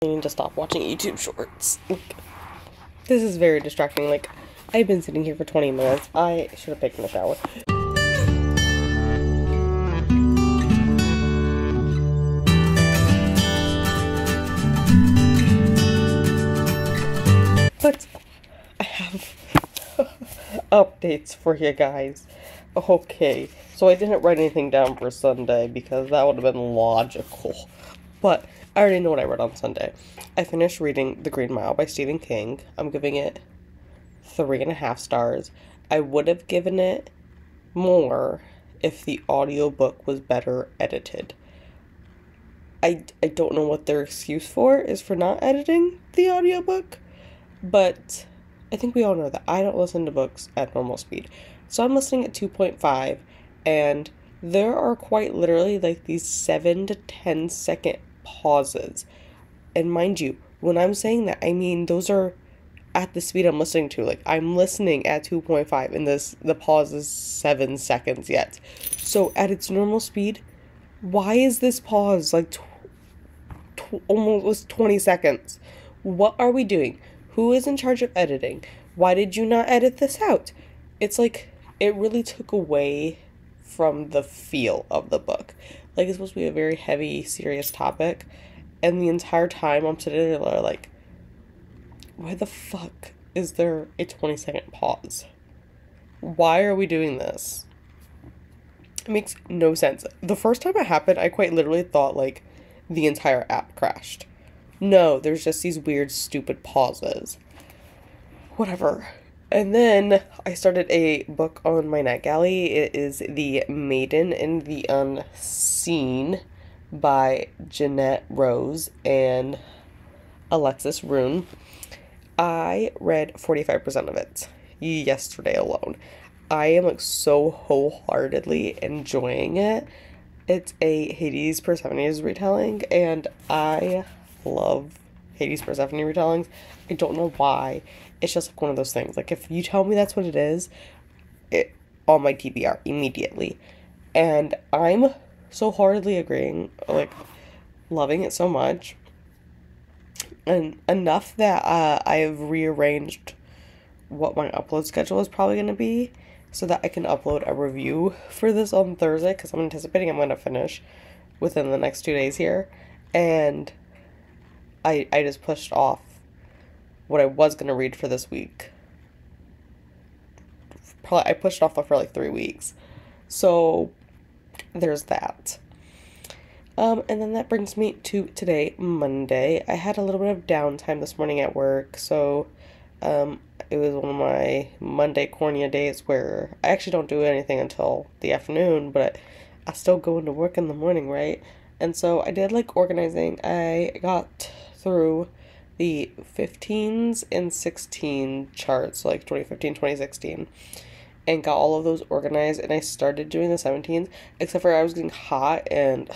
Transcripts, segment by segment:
I need to stop watching YouTube shorts. This is very distracting. Like, I've been sitting here for 20 minutes. I should have taken a shower. But I have updates for you guys. Okay, so I didn't write anything down for Sunday because that would have been logical. But I already know what I read on Sunday. I finished reading The Green Mile by Stephen King. I'm giving it 3.5 stars. I would have given it more if the audiobook was better edited. I don't know what their excuse for is for not editing the audiobook, but I think we all know that I don't listen to books at normal speed. So I'm listening at 2.5, and there are quite literally like these 7 to 10 second pauses. And mind you, when I'm saying that, I mean those are at the speed I'm listening to. Like, I'm listening at 2.5 and the pause is 7 seconds yet. So at its normal speed, why is this pause like almost 20 seconds? What are we doing? Who is in charge of editing? Why did you not edit this out? It's like, it really took away from the feel of the book. Like, it's supposed to be a very heavy, serious topic, and the entire time I'm sitting there like, why the fuck is there a 20-second pause? Why are we doing this? It makes no sense. The first time it happened, I quite literally thought, like, the entire app crashed. No, there's just these weird, stupid pauses. Whatever. And then I started a book on my NetGalley. It is The Maiden and the Unseen by Jeanette Rose and Alexis Rune. I read 45% of it yesterday alone. I am like so wholeheartedly enjoying it. It's a Hades Persephone's retelling, and I love Hades Persephone retellings. I don't know why. It's just like one of those things. Like, if you tell me that's what it is, it on my TBR immediately. And I'm so heartedly agreeing, like, loving it so much. And enough that I've rearranged what my upload schedule is probably going to be so that I can upload a review for this on Thursday, because I'm anticipating I'm going to finish within the next 2 days here. And I just pushed off what I was going to read for this week. I pushed off for like 3 weeks. So there's that. And then that brings me to today, Monday. I had a little bit of downtime this morning at work, so it was one of my Monday cornea days where I actually don't do anything until the afternoon, but I still go into work in the morning, right? And so I did like organizing. I got through the 15s and 16 charts, like 2015, 2016, and got all of those organized, and I started doing the 17s, except for I was getting hot, and I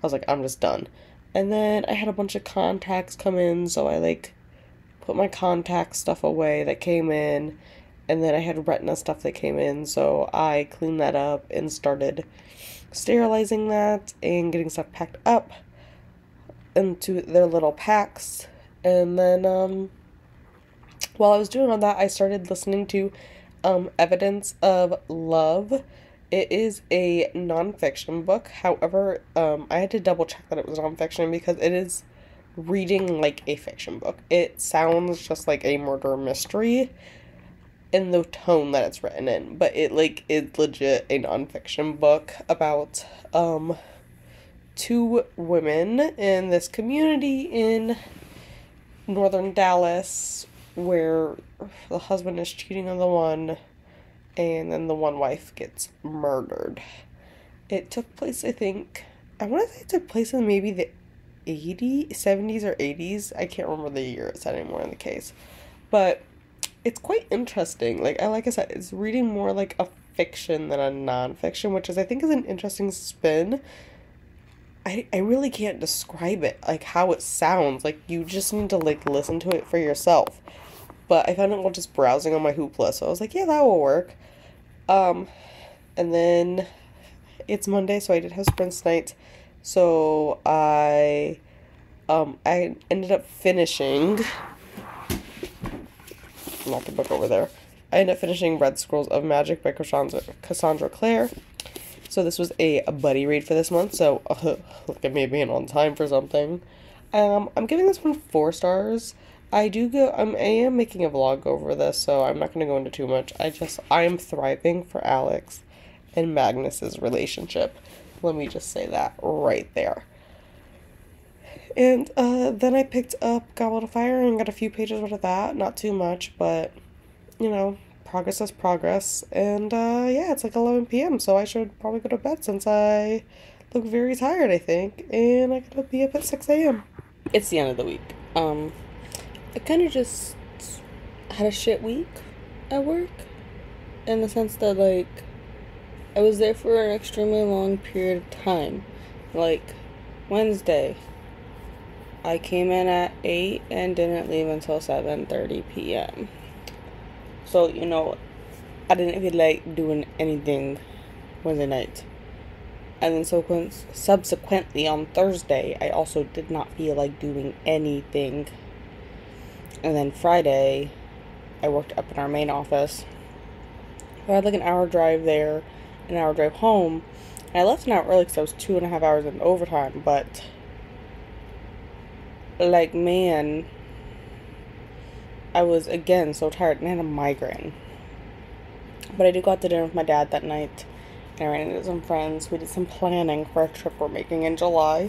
was like, I'm just done. And then I had a bunch of contacts come in, so I like put my contact stuff away that came in, and then I had retina stuff that came in, so I cleaned that up and started sterilizing that and getting stuff packed up into their little packs. And then while I was doing all that, I started listening to Evidence of Love. It is a nonfiction book. However, I had to double check that it was nonfiction because it is reading like a fiction book. It sounds just like a murder mystery in the tone that it's written in, but it like is legit a nonfiction book about 2 women in this community in northern Dallas where the husband is cheating on the one, and then the one wife gets murdered. It took place, I want to say it took place in maybe the 70s or 80s. I can't remember the year it's anymore in the case. But it's quite interesting. Like I said, it's reading more like a fiction than a nonfiction, which I think is an interesting spin. I really can't describe it, like how it sounds. Like, you just need to like listen to it for yourself. But I found it while just browsing on my Hoopla, so I was like, yeah, that will work. And then it's Monday, so I did have sprints night. So I I ended up finishing, not the book over there, I ended up finishing Red Scrolls of Magic by Cassandra Clare. So this was a buddy read for this month, so look at me being on time for something. I'm giving this one 4 stars. I am making a vlog over this, so I'm not going to go into too much. I am thriving for Alex and Magnus's relationship. Let me just say that right there. And then I picked up Goblet of Fire and got a few pages out of that. Not too much, but, progress is progress. And yeah, it's like 11 p.m., so I should probably go to bed since I look very tired, I think. And I gotta be up at 6 a.m. It's the end of the week. I kind of just had a shit week at work. In the sense that, like, I was there for an extremely long period of time. Like, Wednesday, I came in at 8 and didn't leave until 7:30 p.m. So, I didn't feel like doing anything Wednesday night. And then subsequently on Thursday, I also did not feel like doing anything. And then Friday, I worked up in our main office. I had like an hour drive there, an hour drive home. And I left an hour early because I was 2.5 hours in overtime. But, like, man, I was, again, so tired and I had a migraine. But I did go out to dinner with my dad that night. And I ran into some friends. We did some planning for a trip we're making in July.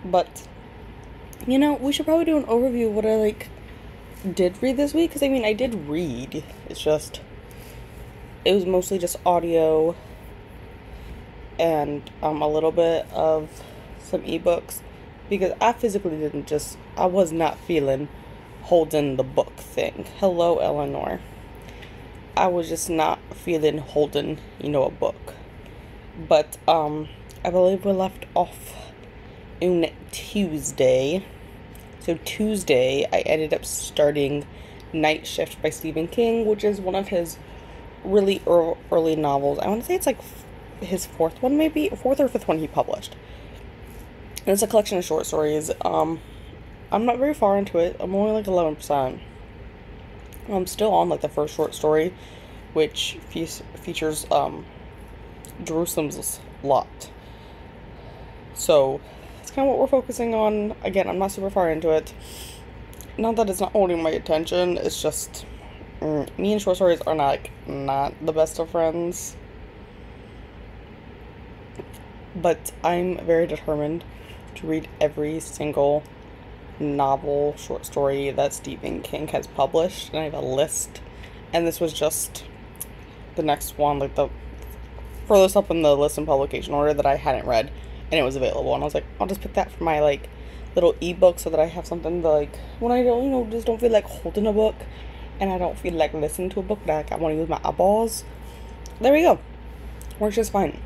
But, we should probably do an overview of what I, did read this week. Because, I did read. It's just, it was mostly just audio and a little bit of some ebooks. Because I physically I was not feeling holding the book thing. Hello, Eleanor. I was just not feeling holding, a book. But, I believe we left off on Tuesday. So Tuesday, I ended up starting Night Shift by Stephen King, which is one of his really early novels. I want to say it's like his 4th one, maybe? 4th or 5th one he published. And it's a collection of short stories. I'm not very far into it. I'm only like 11%. I'm still on like the first short story, which features Jerusalem's Lot. So it's kind of what we're focusing on. Again, I'm not super far into it. Not that it's not holding my attention. It's just me and short stories are not the best of friends. But I'm very determined to read every single novel, short story that Stephen King has published, and I have a list, and this was just the next one, like the furthest up in the list in publication order that I hadn't read, and it was available, and I was like, I'll just pick that for my little ebook so that I have something to when I don't just don't feel like holding a book, and I don't feel like listening to a book, but I want to use my eyeballs. There we go. Works just fine.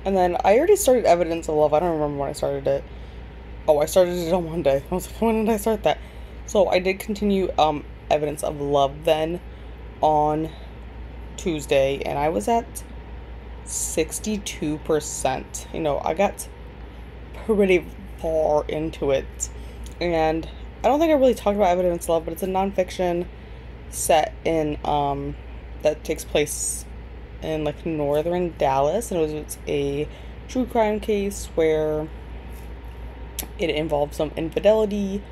And then I already started Evidence of Love. I don't remember when I started it. Oh, I started it on Monday. I was like, when did I start that? So I did continue Evidence of Love then on Tuesday, and I was at 62%. I got pretty far into it. And I don't think I really talked about Evidence of Love, but it's a nonfiction set in that takes place in northern Dallas, and it's a true crime case where it involves some infidelity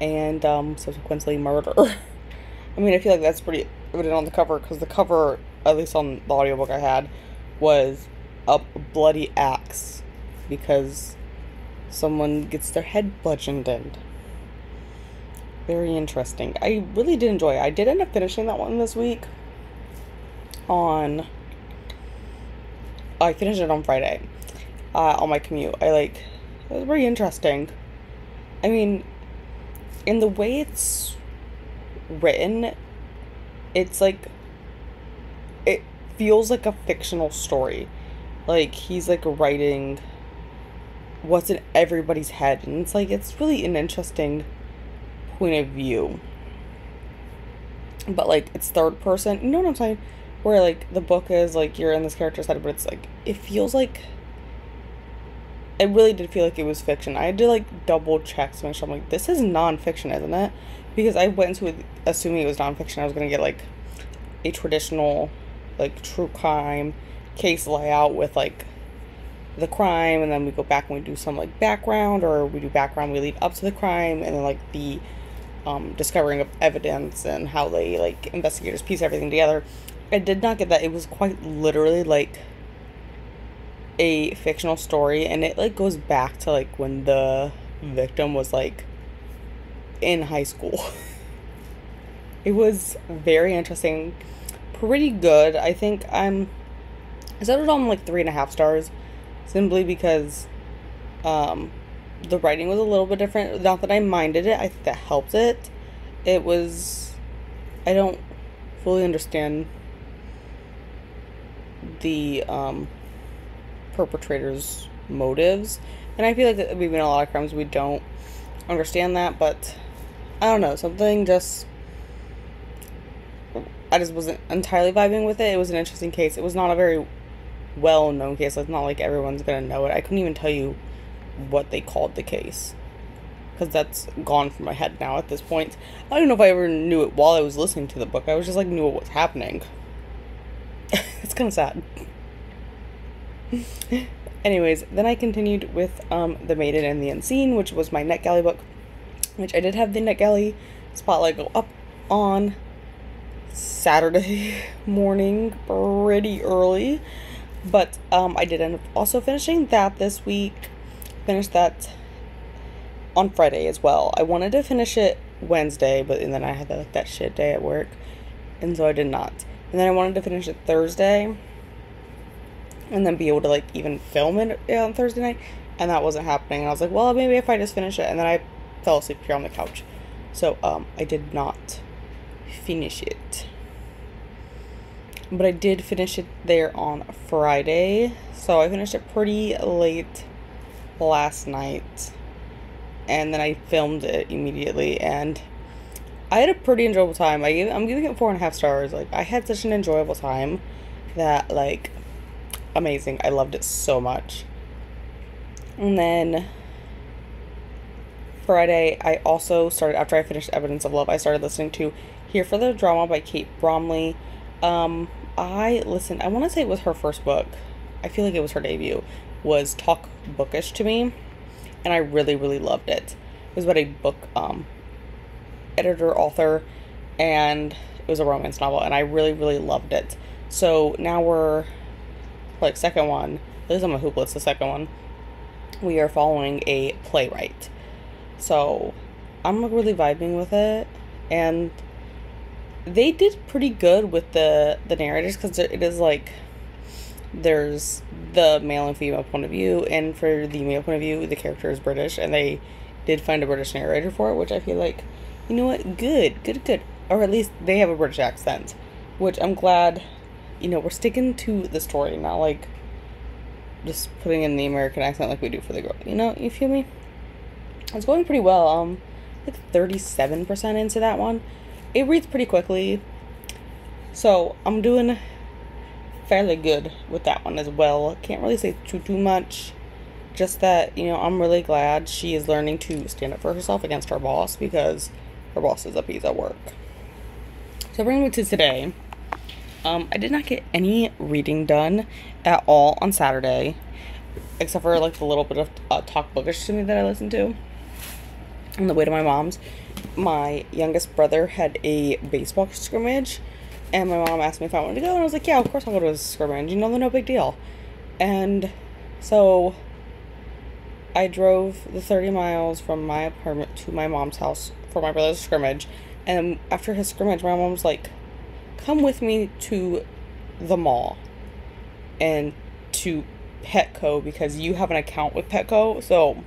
and subsequently murder. I feel like that's pretty evident on the cover, because the cover, at least on the audiobook I had, was a bloody axe because someone gets their head bludgeoned in. Very interesting. I really did enjoy it. I did end up finishing that one this week. I finished it on Friday on my commute. It was very interesting. In the way it's written, it's it feels like a fictional story. He's writing what's in everybody's head, and it's really an interesting point of view. But it's third person, you know what I'm saying? Where the book is you're in this character's head, but it's it feels it really did feel like it was fiction. I had to like double check to make sure. I'm like, this is nonfiction, isn't it? Because I went into it assuming it was nonfiction. I was gonna get like a traditional like true crime case layout with like the crime, and then we go back and we do some like background, or we do background, we lead up to the crime, and then like the discovering of evidence and how they like investigators piece everything together. I did not get that. It was quite literally like a fictional story, and it like goes back to like when the victim was like in high school. It was very interesting, pretty good. I think I settled on like 3.5 stars, simply because the writing was a little bit different. Not that I minded it, I think that helped it. It was, I don't fully understand the perpetrator's motives, and I feel like that we've been in a lot of crimes we don't understand that, but I don't know, something just, I just wasn't entirely vibing with it. It was an interesting case. It was not a very well known case. It's not like everyone's gonna know it. I couldn't even tell you what they called the case, because that's gone from my head now at this point. I don't know if I ever knew it while I was listening to the book. I was just like, knew what was happening. It's kind of sad. Anyways, then I continued with The Maiden and the Unseen, which was my NetGalley book, which I did have the NetGalley spotlight go up on Saturday morning pretty early, but I did end up also finishing that this week. Finished that on Friday as well. I wanted to finish it Wednesday, but and then I had that shit day at work, and so I did not. And then I wanted to finish it Thursday, and then be able to like even film it on Thursday night, and that wasn't happening. And I was like, well, maybe if I just finish it, and then I fell asleep here on the couch. So I did not finish it, but I did finish it there on Friday. So I finished it pretty late last night, and then I filmed it immediately, and I had a pretty enjoyable time. I'm giving it 4.5 stars. Like, I had such an enjoyable time that, like, amazing. I loved it so much. And then Friday, I also started, after I finished Evidence of Love, I started listening to Here for the Drama by Kate Bromley. I want to say it was her first book. I feel like it was her debut. Was Talk Bookish to me, and I really, really loved it. It was about a book editor, author, and it was a romance novel, and I really, really loved it. So now we're, like, second one, at least on my hoop list, the second one, we are following a playwright. So I'm really vibing with it, and they did pretty good with the narrators, because it is like, there's the male and female point of view, and for the male point of view, the character is British, and they did find a British narrator for it, which I feel like, you know what, good, or at least they have a British accent, which I'm glad, you know, we're sticking to the story, not like just putting in the American accent like we do for the girl, you know, you feel me? It's going pretty well. Like 37% into that one. It reads pretty quickly, so I'm doing fairly good with that one as well. Can't really say too much, just that, you know, I'm really glad she is learning to stand up for herself against her boss, because her boss is a piece of work. So bringing me to today, I did not get any reading done at all on Saturday, except for like the little bit of Talk Bookish to me that I listened to on the way to my mom's. My youngest brother had a baseball scrimmage, and my mom asked me if I wanted to go, and I was like, yeah, of course I'll go to a scrimmage, you know, no big deal. And so I drove the 30 miles from my apartment to my mom's house for my brother's scrimmage, and after his scrimmage, my mom was like, come with me to the mall and to Petco, because you have an account with Petco, so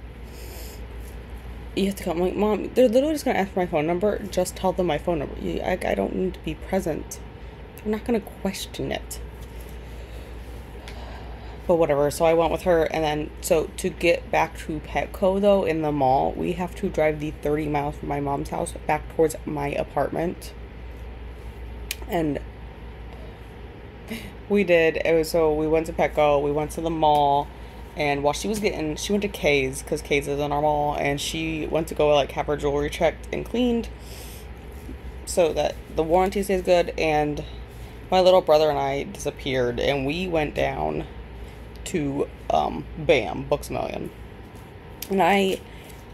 you have to come. I'm like, Mom, they're literally just gonna ask for my phone number. Just tell them my phone number. I don't need to be present. They're not gonna question it. But whatever. So I went with her, and then so to get back to Petco though in the mall, we have to drive the 30 miles from my mom's house back towards my apartment. And we did. So we went to Petco. We went to the mall. And while she went to Kay's, because Kay's is in our mall, and she went to go, like, have her jewelry checked and cleaned so that the warranty stays good. And my little brother and I disappeared, and we went down to, BAM, Books A Million. And I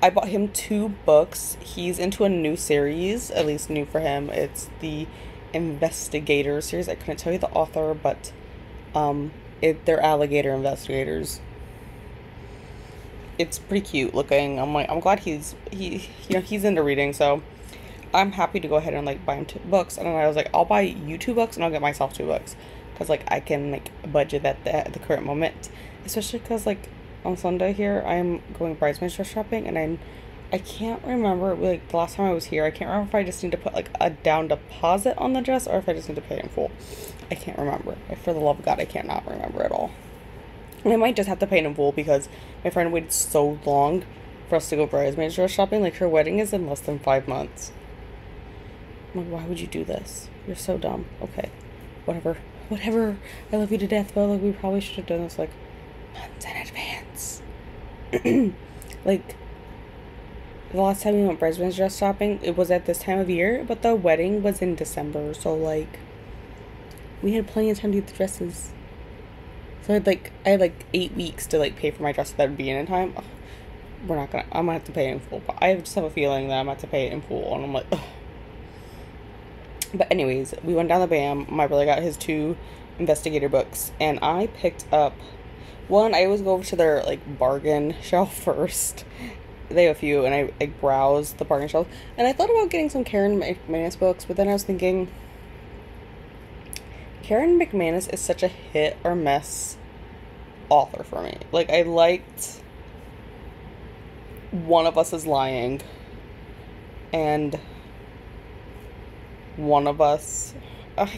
bought him 2 books. He's into a new series, at least new for him. It's the Investigator series. I couldn't tell you the author, but, they're alligator investigators. It's pretty cute looking. I'm glad he's into reading, so I'm happy to go ahead and, like, buy him 2 books. And then I was like, I'll buy you 2 books and I'll get myself 2 books, because, like, I can, like, budget at the current moment, especially because, like, on Sunday here I'm going bridesmaids dress shopping, and I can't remember, like, the last time I was here, I can't remember if I just need to put, like, a down deposit on the dress or if I just need to pay in full. I can't remember. For the love of God, I cannot remember at all. And I might just have to pay it in full because my friend waited so long for us to go bridesmaids dress shopping. Like, her wedding is in less than 5 months. I'm like, why would you do this? You're so dumb. Okay, whatever. I love you to death, but, like, we probably should have done this, like, months in advance. Like, the last time we went bridesmaids dress shopping, it was at this time of year, but the wedding was in December, so, like, we had plenty of time to get the dresses. So I had 8 weeks to, like, pay for my dress that would be in time. Ugh, I'm gonna have to pay it in full, but I just have a feeling that I'm gonna have to pay it in full, and I'm like, ugh. But anyways, we went down the BAM. My brother got his 2 investigator books, and I picked up one. I always go over to their, like, bargain shelf first. They have a few, and I browsed the bargain shelf, and I thought about getting some Karen McManus books, but then I was thinking, Karen McManus is such a hit or miss author for me. Like, I liked One of Us is Lying, and One of Us, I'm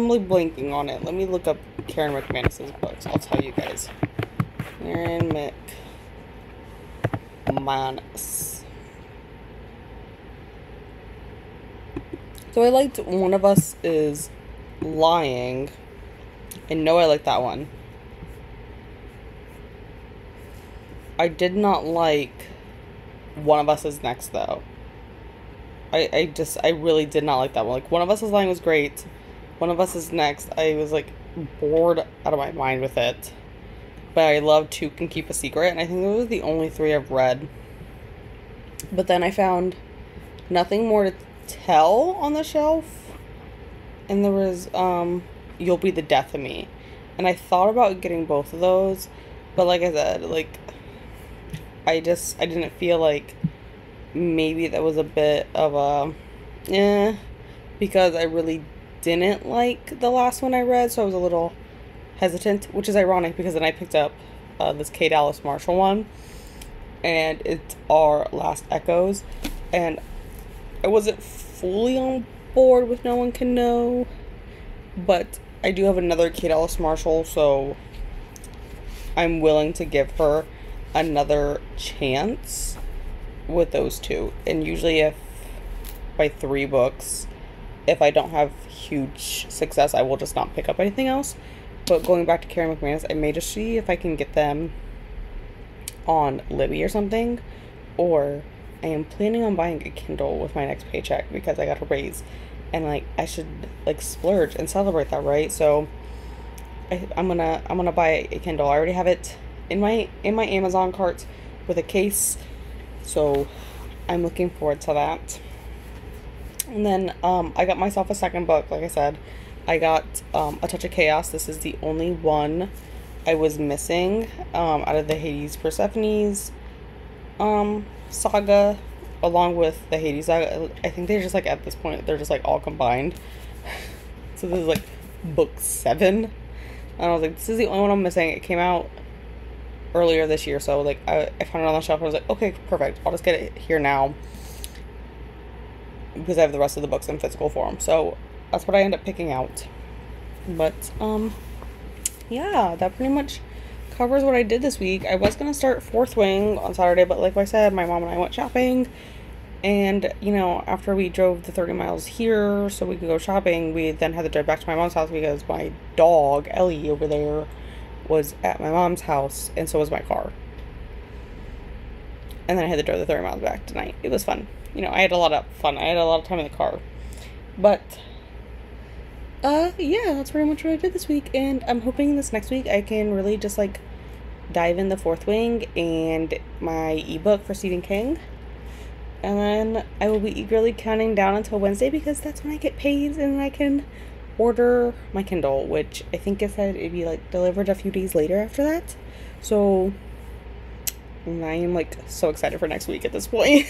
like blanking on it. Let me look up Karen McManus's books. I'll tell you guys. Karen McManus. So I liked One of Us is Lying. I know I like that one. I did not like One of Us is Next, though. I really did not like that one. Like, One of Us is Lying was great. One of Us is Next, I was, like, bored out of my mind with it. But I love Two Can Keep a Secret, and I think those are the only 3 I've read. But then I found Nothing More to Tell on the shelf. And there was, You'll Be the Death of Me. And I thought about getting both of those. But like I said, like, I didn't feel like maybe that was a bit of a, because I really didn't like the last one I read. So I was a little hesitant, which is ironic because then I picked up this K. Dallas Marshall one. And it's Our Last Echoes. And I wasn't fully on board with No One Can Know, but I do have another Kate Ellis Marshall, so I'm willing to give her another chance with those 2. And usually if by 3 books, if I don't have huge success, I will just not pick up anything else. But going back to Karen McManus, I may just see if I can get them on Libby or something, or I am planning on buying a Kindle with my next paycheck because I got a raise, and, like, I should, like, splurge and celebrate that, right? So I'm gonna buy a Kindle. I already have it in my Amazon cart with a case, so I'm looking forward to that. And then I got myself a second book. Like I said, I got A Touch of Chaos. This is the only one I was missing out of the Hades Persephone's saga, along with the Hades saga. I think they're just, like, at this point, they're just, like, all combined. So this is, like, book 7. And I was like, this is the only one I'm missing. It came out earlier this year, so, like, I found it on the shelf and I was like, okay, perfect. I'll just get it here now because I have the rest of the books in physical form. So that's what I ended up picking out. But, yeah, that pretty much covers what I did this week. I was going to start Fourth Wing on Saturday, but like I said, my mom and I went shopping, and, you know, after we drove the 30 miles here so we could go shopping, we then had to drive back to my mom's house because my dog, Ellie, over there, was at my mom's house, and so was my car. And then I had to drive the 30 miles back tonight. It was fun. You know, I had a lot of fun. I had a lot of time in the car. But, yeah, that's pretty much what I did this week. And I'm hoping this next week I can really just, like, dive in the Fourth Wing and my ebook for Stephen King. And then I will be eagerly counting down until Wednesday, because that's when I get paid and I can order my Kindle, which I think it said it'd be, like, delivered a few days later after that. So I am, like, so excited for next week at this point.